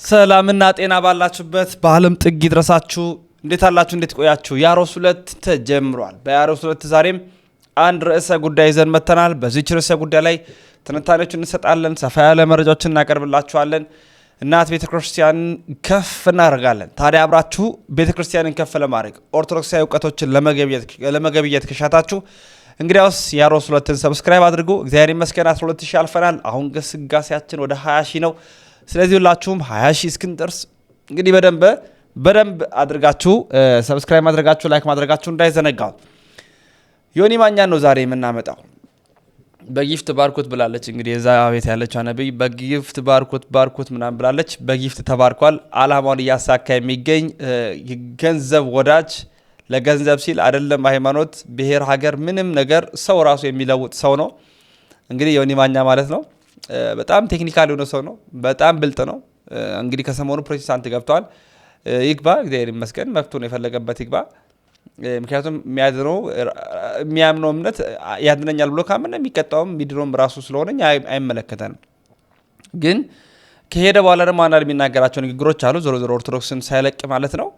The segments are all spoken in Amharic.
ሰላምና ጤና ባላችሁበት በአለም ጥግ ይድረሳችሁ። እንዴት አላችሁ? እንዴት ቆያችሁ? ያሮስ 2 ተጀምሯል። በያሮስ 2 ዛሬም አንድ ርዕሰ ጉዳይ ይዘን መተናል። በዚህ ርዕሰ ጉዳይ ላይ ትንታኔዎችን እንሰጣለን፣ ሰፋ ያለ መረጃዎችን እናቀርብላችኋለን። እናት ቤተክርስቲያንን ከፍ እናደርጋለን። ታዲያ አብራችሁ ቤተክርስቲያንን ከፍ ለማድረግ ኦርቶዶክሳዊ እውቀቶችን ለመገብየት ከሻታችሁ እንግዲያውስ ያሮስ 2ን ሰብስክራይብ አድርጉ። እግዚአብሔር ይመስገን 12000 አልፈናል። አሁን ግስጋሴያችን ወደ 20000 ነው። ስለዚህ ሁላችሁም 20000 እስክንደርስ እንግዲህ በደንብ አድርጋችሁ ሰብስክራይብ ማድረጋችሁ ላይክ ማድረጋችሁ እንዳይዘነጋው። ዮኒ ማኛን ነው ዛሬ የምናመጣው። በጊፍት ባርኮት ብላለች። እንግዲህ የዛ ቤት ያለችው ነብይ በጊፍት ባርኮት ምናምን ብላለች። በጊፍት ተባርኳል። አላማውን እያሳካ የሚገኝ ገንዘብ ወዳጅ፣ ለገንዘብ ሲል አይደለም ሃይማኖት፣ ብሔር፣ ሀገር ምንም ነገር ሰው ራሱ የሚለውጥ ሰው ነው። እንግዲህ ዮኒ ማኛ ማለት ነው። በጣም ቴክኒካል የሆነ ሰው ነው። በጣም ብልጥ ነው። እንግዲህ ከሰሞኑ ፕሮቴስታንት ገብተዋል። ይግባ፣ እግዚአብሔር ይመስገን። መብቱን የፈለገበት ይግባ። ምክንያቱም የሚያምነው እምነት ያድነኛል ብሎ ካመነ የሚቀጣውም ሚድሮም ራሱ ስለሆነ አይመለከተንም። ግን ከሄደ በኋላ ደግሞ አንዳንድ የሚናገራቸው ንግግሮች አሉ። ዞሮ ኦርቶዶክስን ሳይለቅ ማለት ነው።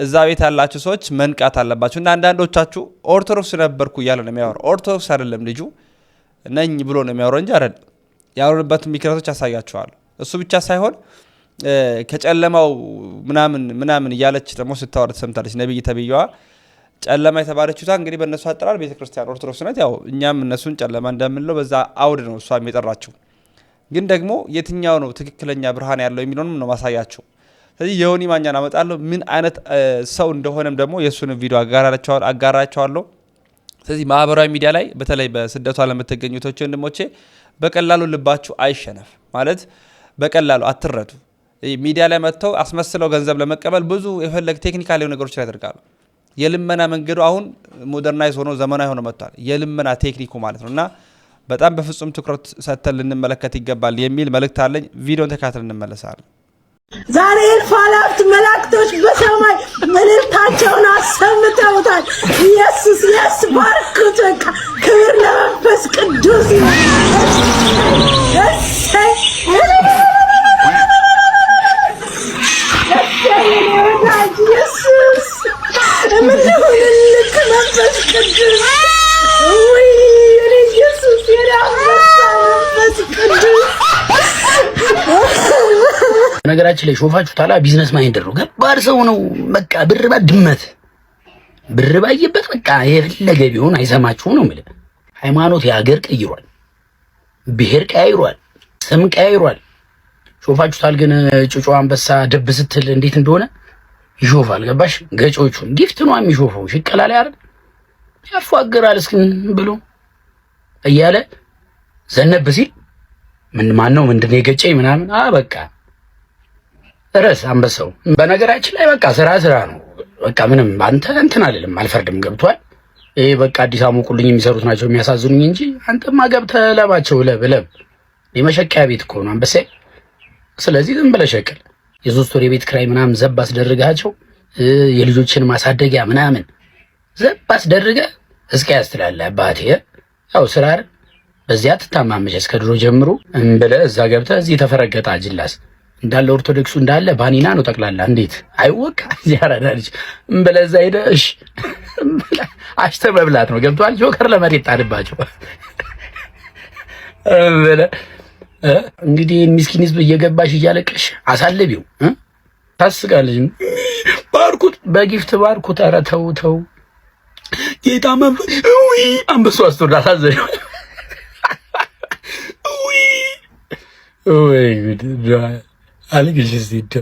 እዛ ቤት ያላችሁ ሰዎች መንቃት አለባችሁ። እና አንዳንዶቻችሁ ኦርቶዶክስ ነበርኩ እያለ ነው የሚያወራው። ኦርቶዶክስ አይደለም ልጁ ነኝ ብሎ ነው የሚያወራው እንጂ አይደለም። ያወሩበትን ምክንያቶች ያሳያቸዋል። እሱ ብቻ ሳይሆን ከጨለማው ምናምን እያለች ደግሞ ስታወራ ተሰምታለች። ነብይ ተብየዋ ጨለማ የተባለችው እንግዲህ በእነሱ አጠራር ቤተክርስቲያን ኦርቶዶክስ ናት። ያው እኛም እነሱን ጨለማ እንደምንለው በዛ አውድ ነው እሷም የጠራችው። ግን ደግሞ የትኛው ነው ትክክለኛ ብርሃን ያለው የሚለውንም ነው ማሳያቸው። ስለዚህ ዮኒ ማኛን አመጣለሁ። ምን አይነት ሰው እንደሆነም ደግሞ የእሱን ቪዲዮ አጋራቸዋለሁ። ስለዚህ ማህበራዊ ሚዲያ ላይ በተለይ በስደቷ ለምትገኙ እህቶቼ ወንድሞቼ በቀላሉ ልባችሁ አይሸነፍ ማለት በቀላሉ አትረዱ። ሚዲያ ላይ መጥተው አስመስለው ገንዘብ ለመቀበል ብዙ የፈለግ ቴክኒካል የሆኑ ነገሮች ላይ ያደርጋሉ። የልመና መንገዱ አሁን ሞደርናይዝ ሆኖ ዘመናዊ ሆኖ መጥቷል። የልመና ቴክኒኩ ማለት ነውና በጣም በፍጹም ትኩረት ሰጥተን ልንመለከት ይገባል የሚል መልእክት አለኝ። ቪዲዮን ተከታትለን እንመለሳለን። ዛሬ እልፍ አእላፋት መላእክቶች በሰማይ እልልታቸውን አሰምተውታል። ኢየሱስ ባርኩት። በቃ ክብር ለመንፈስ ቅዱስ ይሁን። ኢየሱስ ምንሁንልክ መንፈስ ቅዱስ ወይ ኢየሱስ መንፈስ ቅዱስ። ነገራችን ላይ ሾፋችሁ ታላ ቢዝነስ ማይንደር ነው። ገባር ሰው ነው። በቃ ብርባ ድመት ብርባ ይበት በቃ የፈለገ ቢሆን አይሰማችሁ ነው ማለት። ሃይማኖት የሀገር ቀይሯል፣ ብሔር ቀይሯል፣ ስም ቀይሯል። ሾፋችሁ ታል ግን ጩጮ አንበሳ ደብ ስትል እንዴት እንደሆነ ይሾፋል። ገባሽ? ገጮቹን ጊፍት ነው የሚሾፈው። ሽቀላ ላይ አይደል ያፏገራል እስኪ ብሎ እያለ ዘነብ ሲል ማን ነው ምንድነው የገጨኝ ምናምን በቃ ርዕስ አንበሳው። በነገራችን ላይ በቃ ስራ ነው። በቃ ምንም አንተ እንትን አይደለም፣ አልፈርድም። ገብቷል። ይሄ በቃ አዲስ አሞቁልኝ የሚሰሩት ናቸው የሚያሳዝኑኝ እንጂ አንተማ ገብተህ ለባቸው ለብ የመሸቂያ ቤት እኮ ነው አንበሳ። ስለዚህ ዝም ብለህ ሸቅል። የሶስት ወር የቤት ክራይ ምናምን ዘብ አስደርጋቸው፣ የልጆችን ማሳደጊያ ምናምን ዘብ አስደርገህ እስከ ያስተላልህ አባቴ። ያው ስራ አይደል በዚያ ትታማመች እስከ ድሮ ጀምሮ እንበለ እዛ ገብተህ እዚህ ተፈረገጣ ጅላስ እንዳለ ኦርቶዶክሱ እንዳለ ባኒና ነው ጠቅላላ። እንዴት አይወቅ ያራዳልሽ እንበለ እዛ ሄደሽ አሽተ መብላት ነው። ገብቷል። ጆከር ለመሬት ጣድባቸው እንበለ እንግዲህ ምስኪን ህዝብ እየገባሽ እያለቀሽ አሳልቢው ታስጋለሽ። ባርኩት፣ በጊፍት ባርኩት። ኧረ ተው ጌታ መንፈስ አንበሱ አስተውላ ታዘለው ወይ ጉድ አልግሽ ሲደ።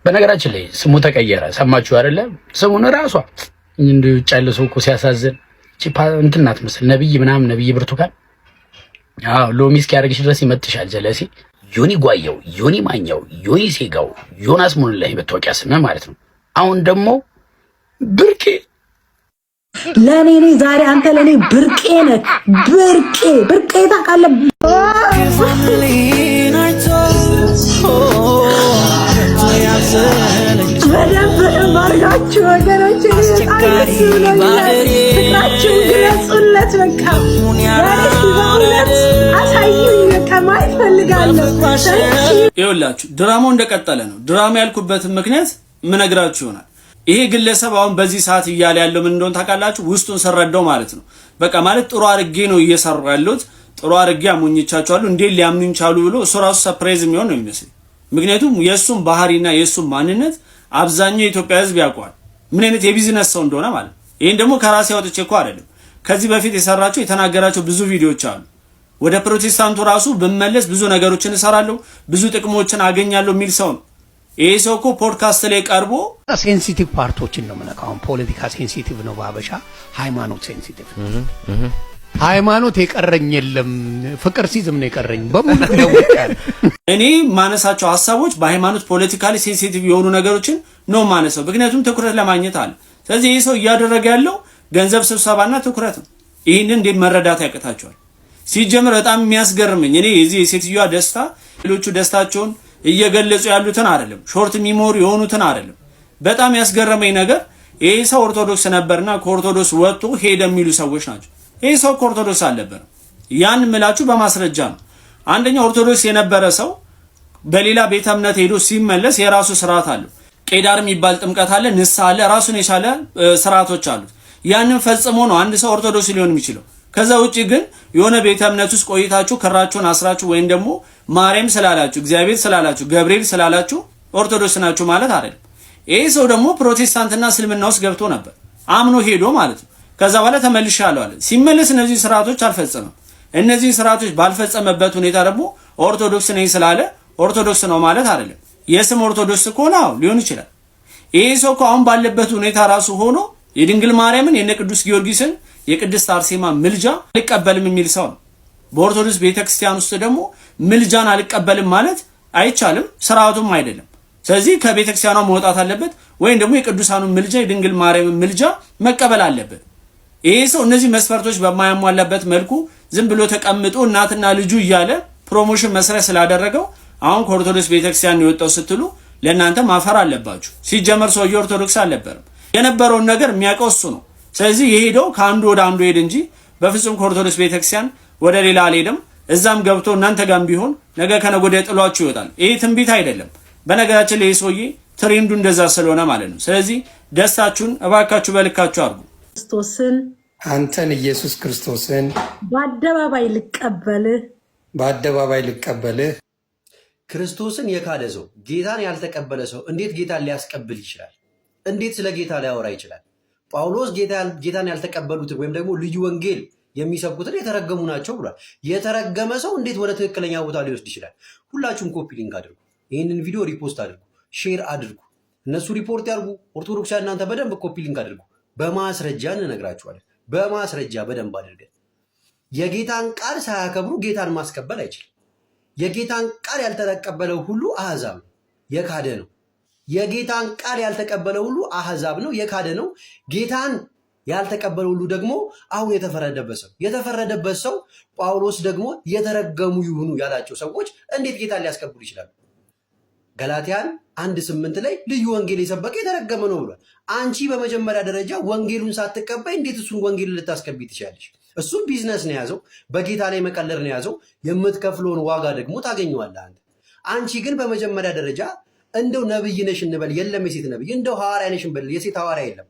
በነገራችን ላይ ስሙ ተቀየረ። ሰማችሁ አይደለ? ስሙን ራሷ እንደው ጫለ ሰው እኮ ሲያሳዝን እንትን ናት መሰል ነብይ ምናምን ነብይ ብርቱካን ሎሚ እስኪያደርግሽ ድረስ ይመጥሻል ጀለሲ። ዮኒ ጓየው፣ ዮኒ ማኛው፣ ዮኒ ሴጋው፣ ዮናስ ሙሉላይ መታወቂያ ስም ማለት ነው። አሁን ደግሞ ብርቄ ለኔ ዛሬ አንተ ለኔ ብርቄ ነህ። ብርቄ ታውቃለህ? በደንብ አድርጋችሁ ወገኖች ደስ ብሎኛል። ፍቅራችሁን ግለጹለት። በቃ በእውነት አሳዩኝ። በቃ ማየት ፈልጋለሁ። ይኸውላችሁ ድራማው እንደቀጠለ ነው። ድራማ ያልኩበትን ምክንያት ምነግራችሁ ይሆናል። ይሄ ግለሰብ አሁን በዚህ ሰዓት እያለ ያለው ምን እንደሆነ ታውቃላችሁ? ውስጡን ሰረደው ማለት ነው። በቃ ማለት ጥሩ አድርጌ ነው እየሰራ ያለሁት፣ ጥሩ አድርጌ አሞኝቻቸዋለሁ፣ እንዴት ሊያምኑኝ ቻሉ ብሎ እሱ ራሱ ሰርፕራይዝ የሚሆን ነው የሚመስለኝ። ምክንያቱም የእሱም ባህሪና የእሱም ማንነት አብዛኛው የኢትዮጵያ ሕዝብ ያውቀዋል፣ ምን አይነት የቢዝነስ ሰው እንደሆነ ማለት ነው። ይሄን ደግሞ ከራሴ አውጥቼ እኮ አይደለም፣ ከዚህ በፊት የሰራቸው የተናገራቸው ብዙ ቪዲዮዎች አሉ። ወደ ፕሮቴስታንቱ ራሱ ብመለስ ብዙ ነገሮችን እሰራለሁ፣ ብዙ ጥቅሞችን አገኛለሁ የሚል ሰው ነው። ይሄ ሰው እኮ ፖድካስት ላይ ቀርቦ ሴንሲቲቭ ፓርቶችን ነው የምነካው። ፖለቲካ ሴንሲቲቭ ነው በሀበሻ፣ ሃይማኖት ሴንሲቲቭ። ሃይማኖት የቀረኝ የለም፣ ፍቅር ሲዝም ነው የቀረኝ በሙሉ ደውቃል። እኔ ማነሳቸው ሀሳቦች በሃይማኖት ፖለቲካሊ ሴንሲቲቭ የሆኑ ነገሮችን ነው ማነሳው፣ ምክንያቱም ትኩረት ለማግኘት አለ። ስለዚህ ይሄ ሰው እያደረገ ያለው ገንዘብ ስብሰባና ትኩረት ነው። ይህንን እንዴት መረዳት ያቅታቸዋል? ሲጀምር በጣም የሚያስገርመኝ እኔ የዚህ የሴትዮዋ ደስታ ሌሎቹ ደስታቸውን እየገለጹ ያሉትን አይደለም፣ ሾርት ሚሞሪ የሆኑትን አይደለም። በጣም ያስገረመኝ ነገር ይሄ ሰው ኦርቶዶክስ ነበርና ከኦርቶዶክስ ወጥቶ ሄደ የሚሉ ሰዎች ናቸው። ይሄ ሰው ከኦርቶዶክስ አልነበረም። ያን ምላችሁ በማስረጃ ነው። አንደኛ ኦርቶዶክስ የነበረ ሰው በሌላ ቤተ እምነት ሄዶ ሲመለስ የራሱ ስርዓት አለው። ቄዳር የሚባል ጥምቀት አለ፣ ንስሐ አለ፣ ራሱን የቻለ ስርዓቶች አሉት። ያንን ፈጽሞ ነው አንድ ሰው ኦርቶዶክስ ሊሆን የሚችለው። ከዛ ውጪ ግን የሆነ ቤተ እምነት ውስጥ ቆይታችሁ ክራችሁን አስራችሁ ወይም ደግሞ ማርያም ስላላችሁ እግዚአብሔር ስላላችሁ ገብርኤል ስላላችሁ ኦርቶዶክስ ናችሁ ማለት አይደለም። ይሄ ሰው ደግሞ ፕሮቴስታንትና እስልምና ውስጥ ገብቶ ነበር አምኖ ሄዶ ማለት ነው። ከዛ በኋላ ተመልሻለሁ አለ። ሲመለስ እነዚህ ስርዓቶች አልፈጸመም። እነዚህ ስርዓቶች ባልፈጸመበት ሁኔታ ደግሞ ኦርቶዶክስ ነኝ ስላለ ኦርቶዶክስ ነው ማለት አይደለም። የስም ኦርቶዶክስ ከሆነ ሊሆን ይችላል። ይሄ ሰው አሁን ባለበት ሁኔታ ራሱ ሆኖ የድንግል ማርያምን የነ ቅዱስ ጊዮርጊስን የቅድስት አርሴማ ምልጃ አልቀበልም የሚል ሰው ነው። በኦርቶዶክስ ቤተክርስቲያን ውስጥ ደግሞ ምልጃን አልቀበልም ማለት አይቻልም፣ ስርዓቱም አይደለም። ስለዚህ ከቤተክርስቲያኗ መውጣት አለበት ወይም ደግሞ የቅዱሳኑን ምልጃ የድንግል ማርያምን ምልጃ መቀበል አለበት። ይሄ ሰው እነዚህ መስፈርቶች በማያሟላበት መልኩ ዝም ብሎ ተቀምጦ እናትና ልጁ እያለ ፕሮሞሽን መስሪያ ስላደረገው አሁን ከኦርቶዶክስ ቤተክርስቲያን የወጣው ስትሉ ለእናንተ ማፈር አለባችሁ። ሲጀመር ሰውዬው ኦርቶዶክስ አልነበረም። የነበረውን ነገር የሚያውቀው እሱ ነው። ስለዚህ የሄደው ከአንዱ ወደ አንዱ ሄድ እንጂ በፍጹም ከኦርቶዶክስ ቤተክርስቲያን ወደ ሌላ አልሄደም። እዛም ገብቶ እናንተ ጋርም ቢሆን ነገ ከነገ ወዲያ ጥሏችሁ ይወጣል። ይሄ ትንቢት አይደለም። በነገራችን ላይ ሰውዬ ትሬንዱ እንደዛ ስለሆነ ማለት ነው። ስለዚህ ደስታችሁን እባካችሁ በልካችሁ አድርጉ። ክርስቶስን አንተን ኢየሱስ ክርስቶስን በአደባባይ ልቀበልህ። ክርስቶስን የካደ ሰው ጌታን ያልተቀበለ ሰው እንዴት ጌታን ሊያስቀብል ይችላል? እንዴት ስለ ጌታ ሊያወራ ይችላል? ጳውሎስ ጌታን ያልተቀበሉትን ወይም ደግሞ ልዩ ወንጌል የሚሰብኩትን የተረገሙ ናቸው ብሏል። የተረገመ ሰው እንዴት ወደ ትክክለኛ ቦታ ሊወስድ ይችላል? ሁላችሁም ኮፒ ሊንክ አድርጉ፣ ይህንን ቪዲዮ ሪፖስት አድርጉ፣ ሼር አድርጉ። እነሱ ሪፖርት ያድርጉ፣ ኦርቶዶክሳውያን እናንተ በደንብ ኮፒ ሊንክ አድርጉ። በማስረጃ እንነግራችኋለን። በማስረጃ በደንብ አድርገን። የጌታን ቃል ሳያከብሩ ጌታን ማስቀበል አይችልም። የጌታን ቃል ያልተቀበለው ሁሉ አሕዛብ ነው፣ የካደ ነው። የጌታን ቃል ያልተቀበለ ሁሉ አሕዛብ ነው፣ የካደ ነው። ጌታን ያልተቀበለ ሁሉ ደግሞ አሁን የተፈረደበት ሰው ጳውሎስ ደግሞ የተረገሙ ይሁኑ ያላቸው ሰዎች እንዴት ጌታን ሊያስቀብሉ ይችላሉ? ገላትያን 1:8 ላይ ልዩ ወንጌል የሰበከ የተረገመ ነው ብሏል። አንቺ በመጀመሪያ ደረጃ ወንጌሉን ሳትቀበይ እንዴት እሱን ወንጌልን ልታስቀቢ ትችላለች? እሱም ቢዝነስ ነው የያዘው፣ በጌታ ላይ መቀለር ነው የያዘው። የምትከፍለውን ዋጋ ደግሞ ታገኘዋለህ አንተ። አንቺ ግን በመጀመሪያ ደረጃ እንደው ነብይ ነሽ እንበል፣ የለም የሴት ነብይ። እንደው ሐዋርያ ነሽ እንበል፣ የሴት ሐዋርያ የለም።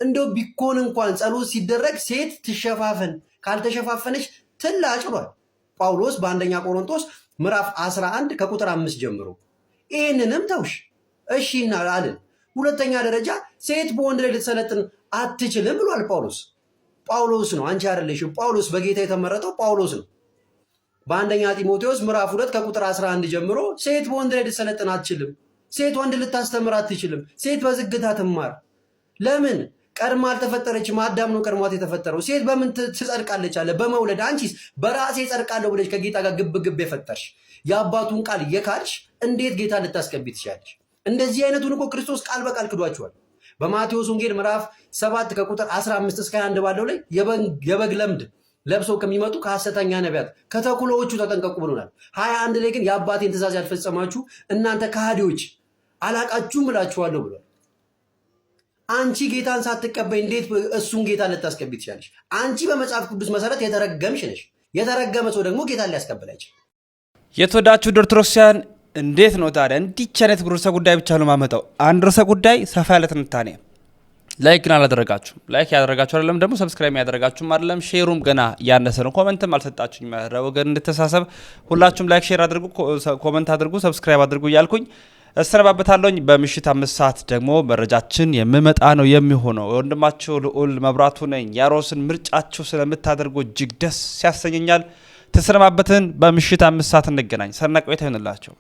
እንደው ቢኮን እንኳን ጸሎት ሲደረግ ሴት ትሸፋፈን፣ ካልተሸፋፈነች ትላጭ ብሏል ጳውሎስ በአንደኛ ቆሮንቶስ ምዕራፍ 11 ከቁጥር 5 ጀምሮ። ይህንንም ተውሽ እሺ አልን። ሁለተኛ ደረጃ ሴት በወንድ ላይ ልትሰለጥን አትችልም ብሏል ጳውሎስ ነው፣ አንቺ አይደለሽም። ጳውሎስ በጌታ የተመረጠው ጳውሎስ ነው። በአንደኛ ጢሞቴዎስ ምዕራፍ 2 ከቁጥር 11 ጀምሮ ሴት በወንድ ላይ ልትሰለጥን አትችልም፣ ሴት ወንድ ልታስተምር አትችልም፣ ሴት በዝግታ ትማር። ለምን? ቀድማ አልተፈጠረችም፣ አዳም ነው ቀድሟት የተፈጠረው። ሴት በምን ትጸድቃለች አለ? በመውለድ። አንቺስ በራሴ ጸድቃለሁ ብለሽ ከጌታ ጋር ግብ የፈጠርሽ የአባቱን ቃል የካድሽ እንዴት ጌታ ልታስቀቢ ትችላለሽ? እንደዚህ አይነቱን እኮ ክርስቶስ ቃል በቃል ክዷቸዋል። በማቴዎስ ወንጌል ምዕራፍ 7 ከቁጥር 15 እስከ 21 ባለው ላይ የበግ ለምድ ለብሰው ከሚመጡ ከሐሰተኛ ነቢያት ከተኩላዎቹ ተጠንቀቁ ብሎናል። 21 ላይ ግን የአባቴን ትእዛዝ ያልፈጸማችሁ እናንተ ከሃዲዎች አላቃችሁም እላችኋለሁ ብሏል። አንቺ ጌታን ሳትቀበይ እንዴት እሱን ጌታን ልታስቀቢ ትችላለሽ? አንቺ በመጽሐፍ ቅዱስ መሰረት የተረገምሽ ነሽ። የተረገመ ሰው ደግሞ ጌታን ሊያስቀብል አይችልም። የተወዳችሁ ኦርቶዶክሳውያን እንዴት ነው ታዲያ እንዲች አይነት ርዕሰ ጉዳይ ብቻ ነው ማመጣው? አንድ ርዕሰ ጉዳይ ሰፋ ያለ ትንታኔ። ላይክ አላደረጋችሁም? ላይክ ያደረጋችሁ አይደለም ደግሞ ሰብስክራይብ ያደረጋችሁም አይደለም። ሼሩም ገና ያነሰ ነው። ኮሜንትም አልሰጣችሁኝ። ወገን እንድተሳሰብ ሁላችሁም ላይክ ሼር አድርጉ፣ ኮሜንት አድርጉ፣ ሰብስክራይብ አድርጉ እያልኩኝ እሰነባበታለሁኝ። በምሽት 5 ሰዓት ደግሞ መረጃችን የምመጣ ነው የሚሆነው። ወንድማችሁ ልዑል መብራቱ ነኝ። ያሮስን ምርጫችሁ ስለምታደርጉ እጅግ ደስ ያሰኘኛል። ተሰነባበትን። በምሽት 5 ሰዓት እንገናኝ። ሰናይ ቆይታ ይሆንላችሁ።